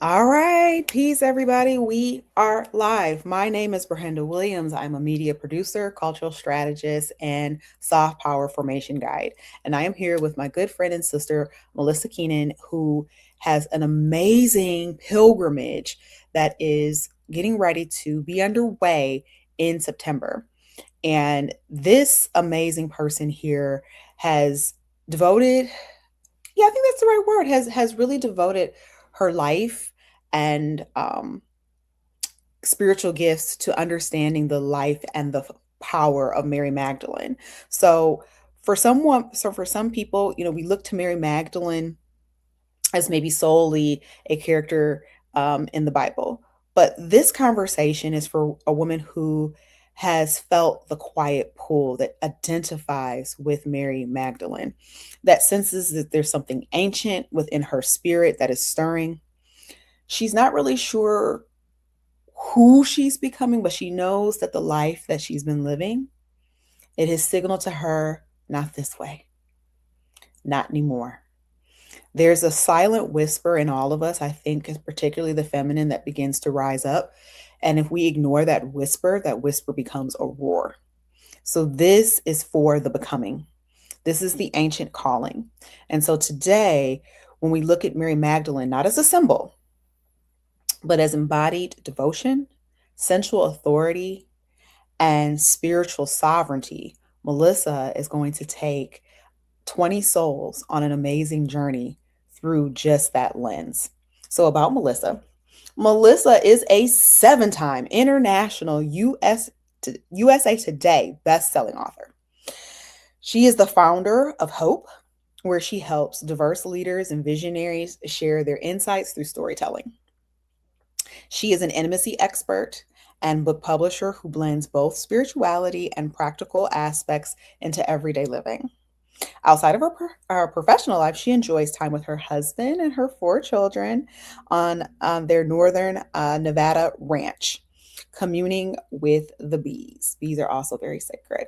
All right, peace, everybody. We are live. My name is Ber-Henda Williams. I'm a media producer, cultural strategist, and soft power formation guide. And I am here with my good friend and sister, Melisa Keenan, who has an amazing pilgrimage that is getting ready to be underway in September. And this amazing person here has devoted, yeah, I think that's the right word, has really devoted her life and spiritual gifts to understanding the life and the power of Mary Magdalene. So for some people, we look to Mary Magdalene as maybe solely a character in the Bible. But this conversation is for a woman who has felt the quiet pull that identifies with Mary Magdalene, that senses that there's something ancient within her spirit that is stirring. She's not really sure who she's becoming, but she knows that the life that she's been living, it has signaled to her, not this way, not anymore. There's a silent whisper in all of us, I think, particularly the feminine, that begins to rise up. And if we ignore that whisper becomes a roar. So this is for the becoming. This is the ancient calling. And so today, when we look at Mary Magdalene, not as a symbol, but as embodied devotion, sensual authority, and spiritual sovereignty, Melisa is going to take 20 souls on an amazing journey through just that lens. So, about Melisa. Melisa is a 7-time international USA Today best-selling author. She is the founder of Hope, where she helps diverse leaders and visionaries share their insights through storytelling. She is an intimacy expert and book publisher who blends both spirituality and practical aspects into everyday living. Outside of her professional life, she enjoys time with her husband and her 4 children on their northern Nevada ranch, communing with the bees. Bees are also very sacred.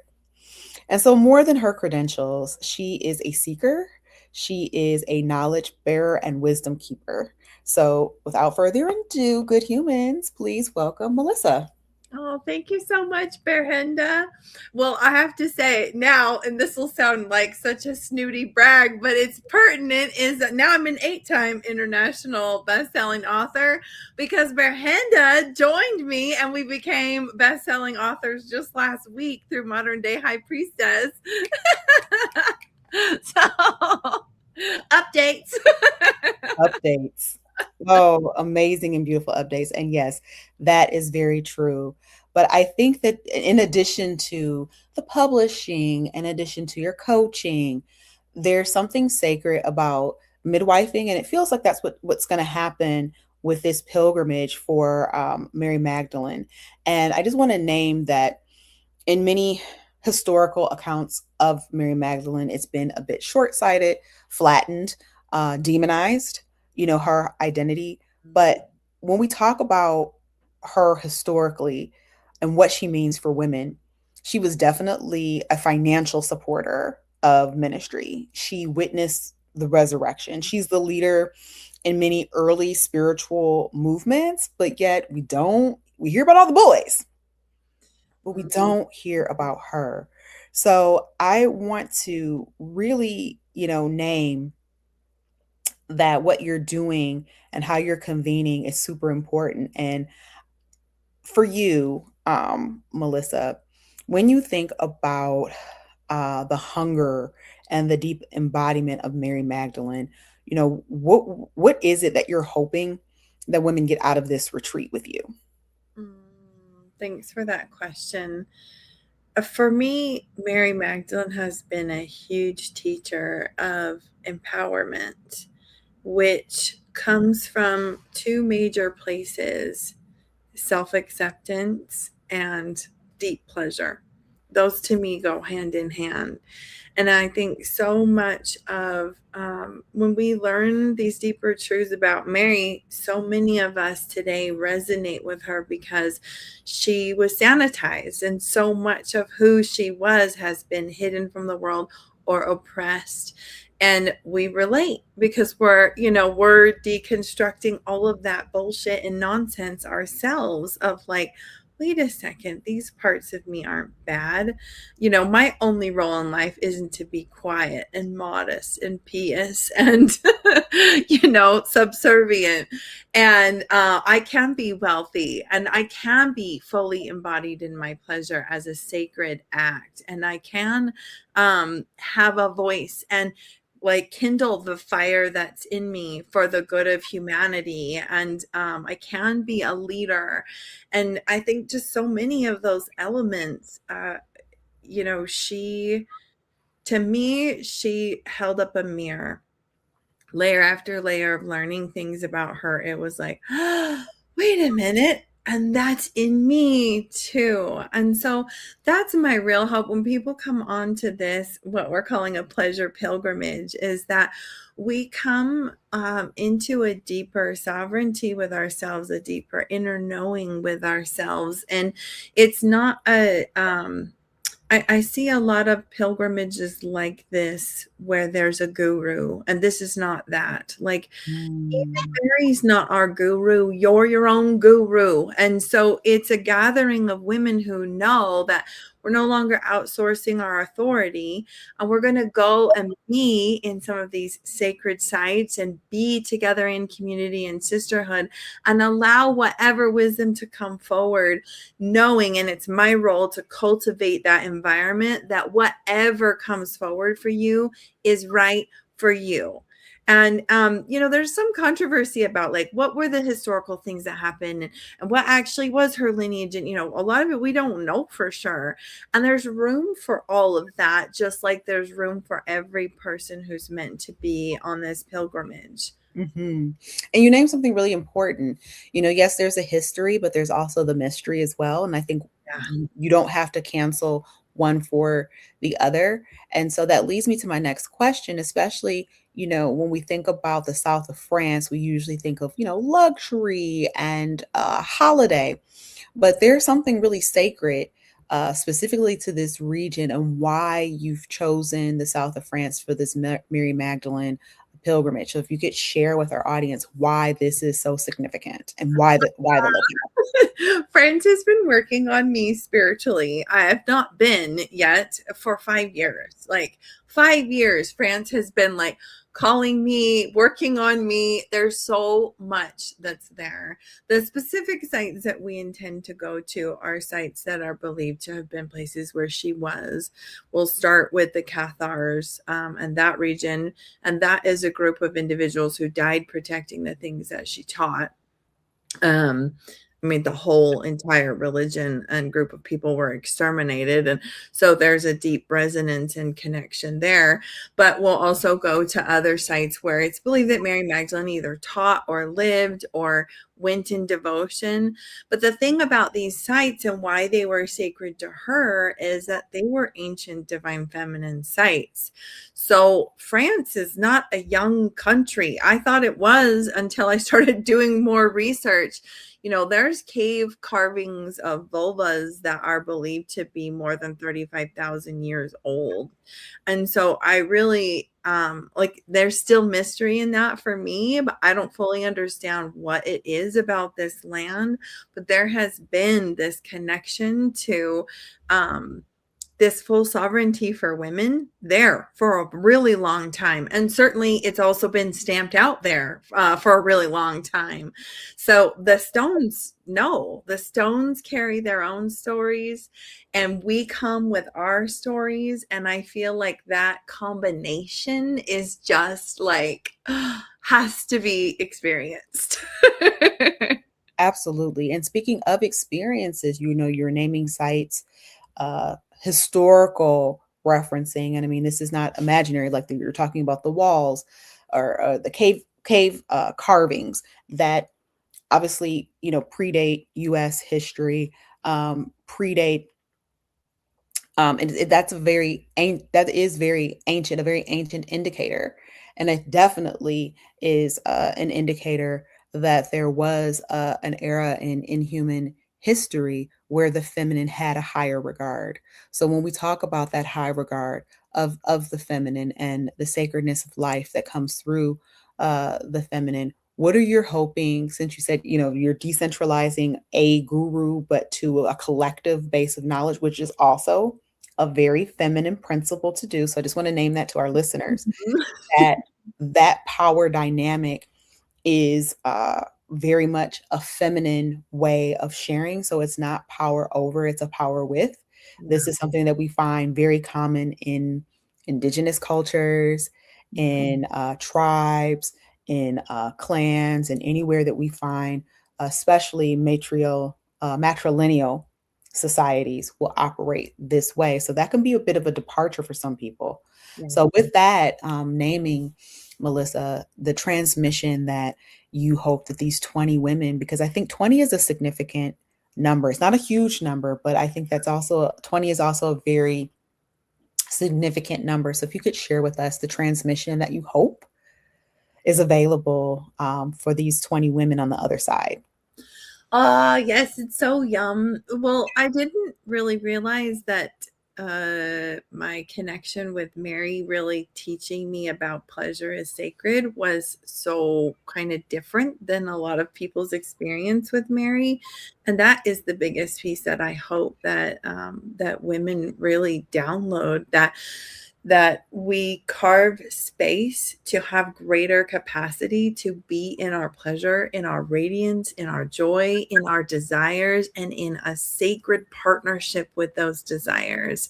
And so, more than her credentials, she is a seeker, she is a knowledge bearer and wisdom keeper. So, without further ado, good humans, please welcome Melisa. Oh, thank you so much, Ber-Henda. Well, I have to say now, and this will sound like such a snooty brag, but it's pertinent, is that now I'm an 8-time international best-selling author because Ber-Henda joined me and we became best-selling authors just last week through Modern Day High Priestess. So, updates. Updates. Oh, amazing and beautiful updates. And yes, that is very true. But I think that in addition to the publishing, in addition to your coaching, there's something sacred about midwifing. And it feels like that's what's going to happen with this pilgrimage for Mary Magdalene. And I just want to name that in many historical accounts of Mary Magdalene, it's been a bit short sighted, flattened, demonized, her identity. But when we talk about her historically and what she means for women, she was definitely a financial supporter of ministry. She witnessed the resurrection. She's the leader in many early spiritual movements, but yet we hear about all the boys, but we don't hear about her. So I want to really, name that what you're doing and how you're convening is super important. And for you, Melisa, when you think about the hunger and the deep embodiment of Mary Magdalene, what is it that you're hoping that women get out of this retreat with you? Thanks for that question. For me, Mary Magdalene has been a huge teacher of empowerment, which comes from two major places: self acceptance and deep pleasure. Those to me go hand in hand. And I think so much of when we learn these deeper truths about Mary, so many of us today resonate with her because she was sanitized, and so much of who she was has been hidden from the world or oppressed. and we relate because we're deconstructing all of that bullshit and nonsense ourselves of like, wait a second, these parts of me aren't bad. My only role in life isn't to be quiet and modest and pious and subservient. And I can be wealthy, and I can be fully embodied in my pleasure as a sacred act, and I can have a voice and like kindle the fire that's in me for the good of humanity. And I can be a leader. And I think just so many of those elements, she, to me, she held up a mirror, layer after layer of learning things about her. It was like, wait a minute. And that's in me too. And so that's my real hope when people come on to this, what we're calling a pleasure pilgrimage, is that we come into a deeper sovereignty with ourselves, a deeper inner knowing with ourselves. And it's not I see a lot of pilgrimages like this where there's a guru, and this is not that. Like, Mm. Mary's not our guru. You're your own guru. And so it's a gathering of women who know that we're no longer outsourcing our authority, and we're going to go and be in some of these sacred sites and be together in community and sisterhood and allow whatever wisdom to come forward, knowing, and it's my role to cultivate that environment, that whatever comes forward for you is right for you. And there's some controversy about like what were the historical things that happened, and what actually was her lineage, and a lot of it we don't know for sure. And there's room for all of that, just like there's room for every person who's meant to be on this pilgrimage. Hmm. And you named something really important. Yes, there's a history, but there's also the mystery as well. And I think Yeah. you don't have to cancel one for the other. And so that leads me to my next question, especially, when we think about the south of France, we usually think of, luxury and holiday. But there's something really sacred, specifically to this region, and why you've chosen the south of France for this Mary Magdalene pilgrimage. So if you could share with our audience why this is so significant and why the location. France has been working on me spiritually. I have not been yet for 5 years. Like 5 years, France has been like calling me, working on me. There's so much that's there. The specific sites that we intend to go to are sites that are believed to have been places where she was. We'll start with the Cathars and that region. And that is a group of individuals who died protecting the things that she taught. um the whole entire religion and group of people were exterminated, and so there's a deep resonance and connection there. But we'll also go to other sites where it's believed that Mary Magdalene either taught or lived or went in devotion. But the thing about these sites and why they were sacred to her is that they were ancient divine feminine sites. So France is not a young country. I thought it was until I started doing more research. There's cave carvings of vulvas that are believed to be more than 35,000 years old. And so I really like, there's still mystery in that for me, but I don't fully understand what it is about this land. But there has been this connection to this full sovereignty for women there for a really long time. And certainly it's also been stamped out there for a really long time. So the stones, no, the stones carry their own stories, and we come with our stories. And I feel like that combination is just like, has to be experienced. Absolutely. And speaking of experiences, you're naming sites, historical referencing, and I mean this is not imaginary. Like you're talking about the walls or the cave carvings that obviously predate U.S. history, predate and that is very ancient, a very ancient indicator, and it definitely is an indicator that there was an era in human history where the feminine had a higher regard. So when we talk about that high regard of the feminine and the sacredness of life that comes through the feminine, what are you hoping, since you said, you're decentralizing a guru, but to a collective base of knowledge, which is also a very feminine principle to do. So I just want to name that to our listeners, Mhm. that that power dynamic is very much a feminine way of sharing. So it's not power over, it's a power with. This Yeah. is something that we find very common in indigenous cultures, in tribes, in clans, and anywhere that we find, especially matrilineal societies will operate this way. So that can be a bit of a departure for some people. Yeah. So with that, naming, Melisa, the transmission that you hope that these 20 women, because I think 20 is a significant number. It's not a huge number, but I think that's also 20 is also a very significant number. So if you could share with us the transmission that you hope is available for these 20 women on the other side. Yes, it's so yum. Well, I didn't really realize that my connection with Mary really teaching me about pleasure is sacred was so kind of different than a lot of people's experience with Mary. And that is the biggest piece that I hope that that women really download, that we carve space to have greater capacity to be in our pleasure, in our radiance, in our joy, in our desires, and in a sacred partnership with those desires.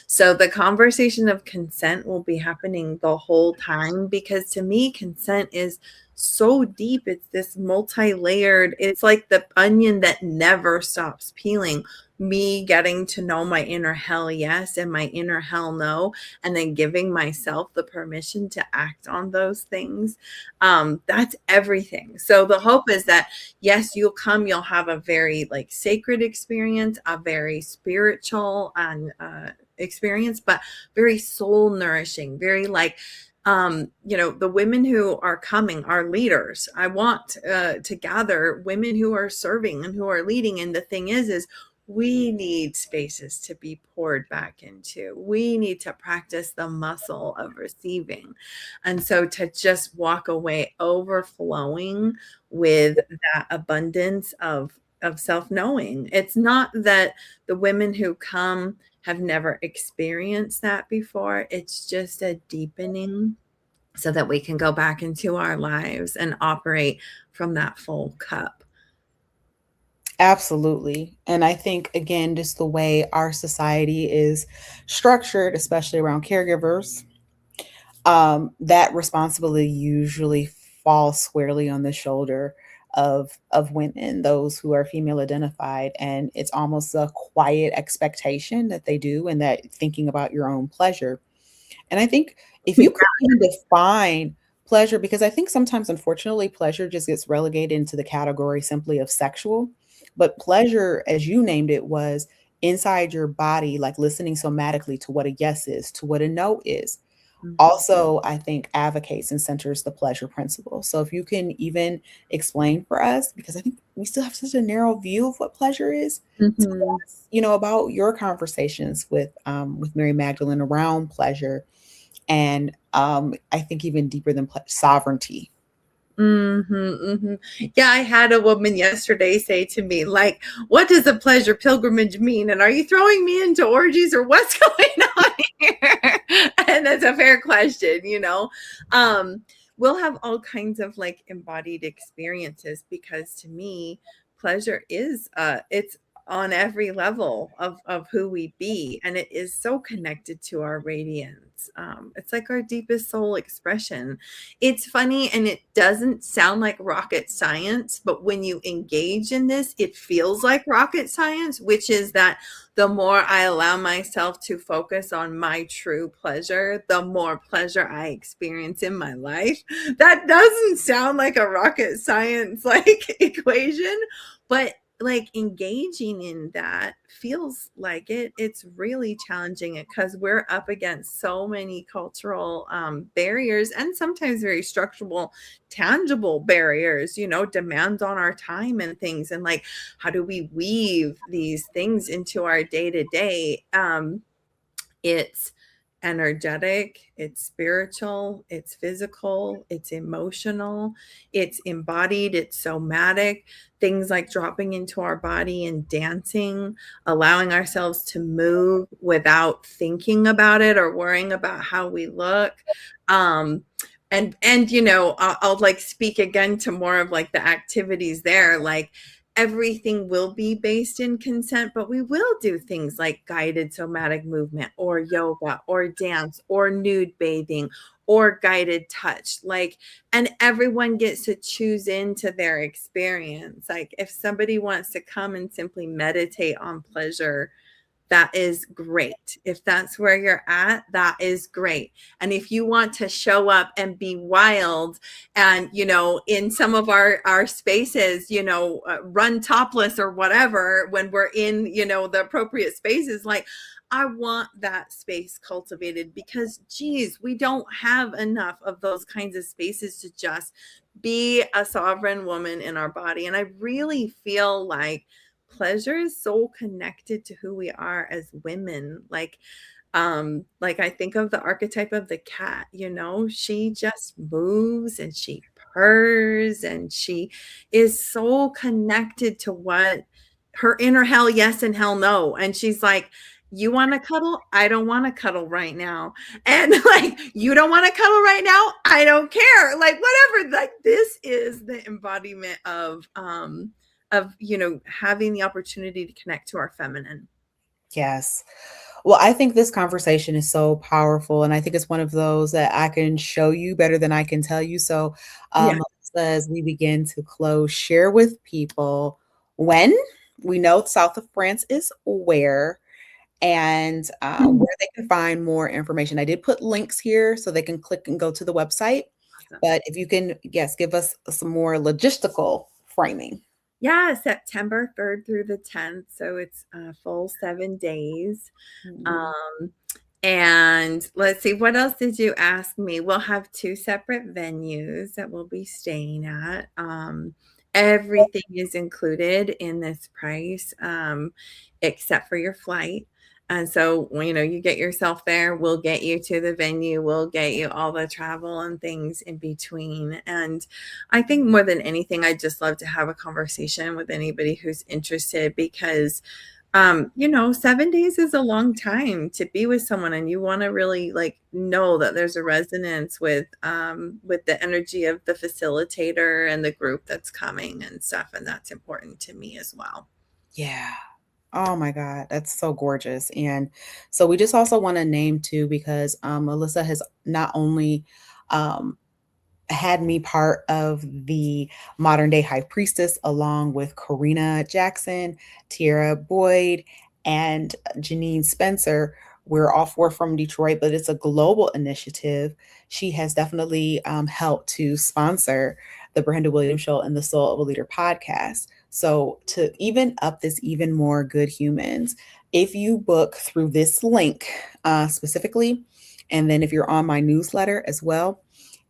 So the conversation of consent will be happening the whole time, because to me, consent is so deep. It's this multi-layered, it's like the onion that never stops peeling. Me getting to know my inner hell yes and my inner hell no, and then giving myself the permission to act on those things. That's everything. So the hope is that, yes, you'll have a very like sacred experience, a very spiritual and experience, but very soul nourishing, very like, the women who are coming are leaders. I want to gather women who are serving and who are leading. And the thing is we need spaces to be poured back into. We need to practice the muscle of receiving. And so to just walk away overflowing with that abundance of self-knowing. It's not that the women who come have never experienced that before. It's just a deepening so that we can go back into our lives and operate from that full cup. Absolutely. And I think, again, just the way our society is structured, especially around caregivers, that responsibility usually falls squarely on the shoulder of women, those who are female identified, and it's almost a quiet expectation that they do, and that thinking about your own pleasure. And I think if you could even define pleasure, because I think sometimes, unfortunately, pleasure just gets relegated into the category simply of sexual. But pleasure, as you named it, was inside your body, like listening somatically to what a yes is, to what a no is. Mhm. Also, I think advocates and centers the pleasure principle. So if you can even explain for us, because I think we still have such a narrow view of what pleasure is, tell Mhm. us, about your conversations with Mary Magdalene around pleasure, and I think even deeper than sovereignty. Mhm, mhm. Yeah, I had a woman yesterday say to me, like, "What does a pleasure pilgrimage mean? And are you throwing me into orgies or what's going on here?" And that's a fair question. Um, we'll have all kinds of like embodied experiences, because to me, pleasure is it's on every level of who we be, and it is so connected to our radiance. It's like our deepest soul expression. It's funny and it doesn't sound like rocket science, but when you engage in this, it feels like rocket science, which is that the more I allow myself to focus on my true pleasure, the more pleasure I experience in my life. That doesn't sound like a rocket science like equation, but like engaging in that feels like it's really challenging it, because we're up against so many cultural barriers, and sometimes very structural tangible barriers, demands on our time and things, and like how do we weave these things into our day to day. It's energetic, it's spiritual, it's physical, it's emotional, it's embodied, it's somatic. Things like dropping into our body and dancing, allowing ourselves to move without thinking about it or worrying about how we look. Um, and I'll like speak again to more of like the activities there, like everything will be based in consent, but we will do things like guided somatic movement or yoga or dance or nude bathing or guided touch. Like, and everyone gets to choose into their experience. Like, if somebody wants to come and simply meditate on pleasure, that is great. If that's where you're at, that is great. And if you want to show up and be wild and, in some of our spaces, run topless or whatever, when we're in, the appropriate spaces, like, I want that space cultivated, because geez, we don't have enough of those kinds of spaces to just be a sovereign woman in our body. And I really feel pleasure is so connected to who we are as women. Like I think of the archetype of the cat, she just moves and she purrs and she is so connected to what her inner hell yes and hell no. And she's like, you want to cuddle? I don't want to cuddle right now. And like, you don't want to cuddle right now? I don't care. Like, whatever. Like, this is the embodiment of having the opportunity to connect to our feminine. Yes. Well, I think this conversation is so powerful, and I think it's one of those that I can show you better than I can tell you. So, Yeah. as we begin to close, share with people when we know south of France is where, and where they can find more information. I did put links here so they can click and go to the website. Awesome. But if you can, yes, give us some more logistical framing. Yeah, September 3rd through the 10th. So it's a full 7 days. Mhm. Um, and let's see, what else did you ask me? We'll have 2 separate venues that we'll be staying at. Everything is included in this price, except for your flight. And so, you get yourself there, we'll get you to the venue, we'll get you all the travel and things in between. And I think more than anything, I'd just love to have a conversation with anybody who's interested, because 7 days is a long time to be with someone, and you want to really like know that there's a resonance with the energy of the facilitator and the group that's coming and stuff. And that's important to me as well. Yeah. Oh my God, that's so gorgeous. And so we just also want to name too, because Melissa has not only um, had me part of the modern day high priestess, along with Karina Jackson, Tierra Boyd, and Janine Spencer. We're all four from Detroit, but it's a global initiative. She has definitely helped to sponsor the Ber-Henda Williams Show and the Soul of a Leader podcast. So to even up this even more good humans, if you book through this link specifically, and then if you're on my newsletter as well,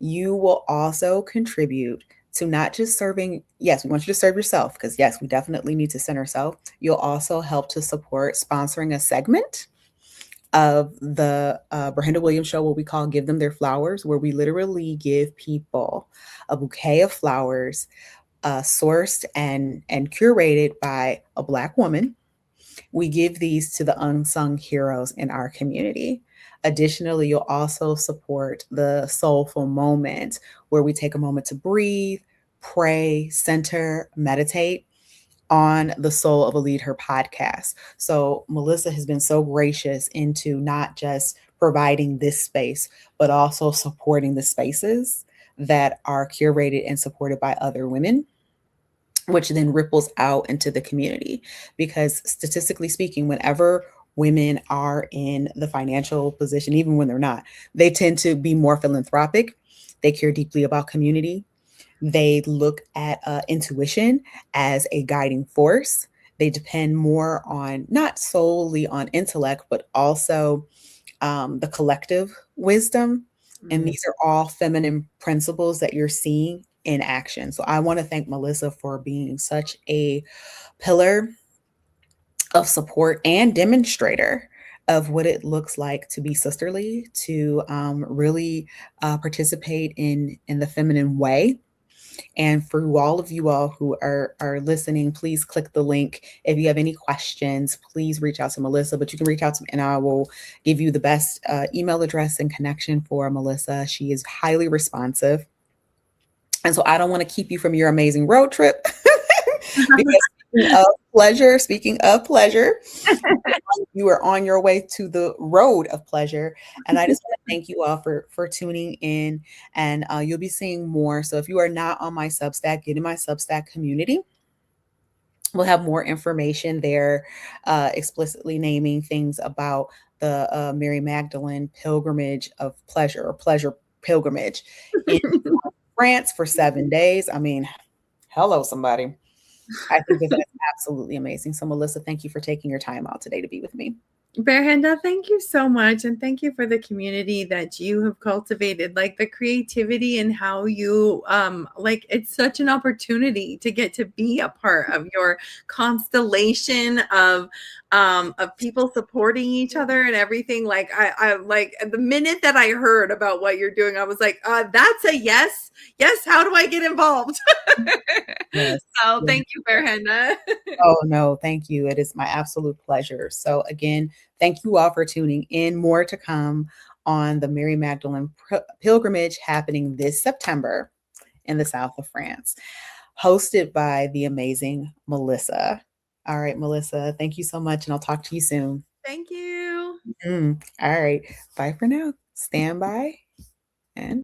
you will also contribute to not just serving. Yes, we want you to serve yourself, because yes, we definitely need to center ourselves. You'll also help to support sponsoring a segment of the Ber-Henda Williams Show, what we call Give Them Their Flowers, where we literally give people a bouquet of flowers sourced and curated by a Black woman. We give these to the unsung heroes in our community. Additionally, you'll also support the soulful moment, where we take a moment to breathe, pray, center, meditate on the Soul of a Lead Her podcast. So Melissa has been so gracious into not just providing this space, but also supporting the spaces that are curated and supported by other women, which then ripples out into the community. Because statistically speaking, whenever women are in the financial position, even when they're not, they tend to be more philanthropic. They care deeply about community. They look at intuition as a guiding force. They depend more on, not solely on intellect, but also the collective wisdom. And Mm. these are all feminine principles that you're seeing in action. So I want to thank Melissa for being such a pillar of support and demonstrator of what it looks like to be sisterly, to really participate in the feminine way. And for all of you all who are listening, please click the link. If you have any questions, please reach out to Melisa, but you can reach out to me and I will give you the best email address and connection for Melisa. She is highly responsive. And so I don't want to keep you from your amazing road trip because speaking of pleasure, you are on your way to the road of pleasure. And I just want to thank you all for tuning in, and you'll be seeing more. So if you are not on my Substack, get in my Substack community. We'll have more information there, explicitly naming things about the Mary Magdalene pilgrimage of pleasure, or pleasure pilgrimage in France for 7 days. I mean, hello, somebody. I think that that's absolutely amazing. So, Melisa, thank you for taking your time out today to be with me. Ber-Henda, thank you so much. And thank you for the community that you have cultivated, like the creativity and how you, like, it's such an opportunity to get to be a part of your constellation of people supporting each other and everything. Like I like the minute that I heard about what you're doing, I was like, that's a yes. Yes. How do I get involved? Yes. So Yes. thank you, Ber-Henda. Oh, no, thank you. It is my absolute pleasure. So, again, thank you all for tuning in. More to come on the Mary Magdalene pilgrimage happening this September in the south of France, hosted by the amazing Melisa. All right, Melisa, thank you so much, and I'll talk to you soon. Thank you. All right. Bye for now. Stand by and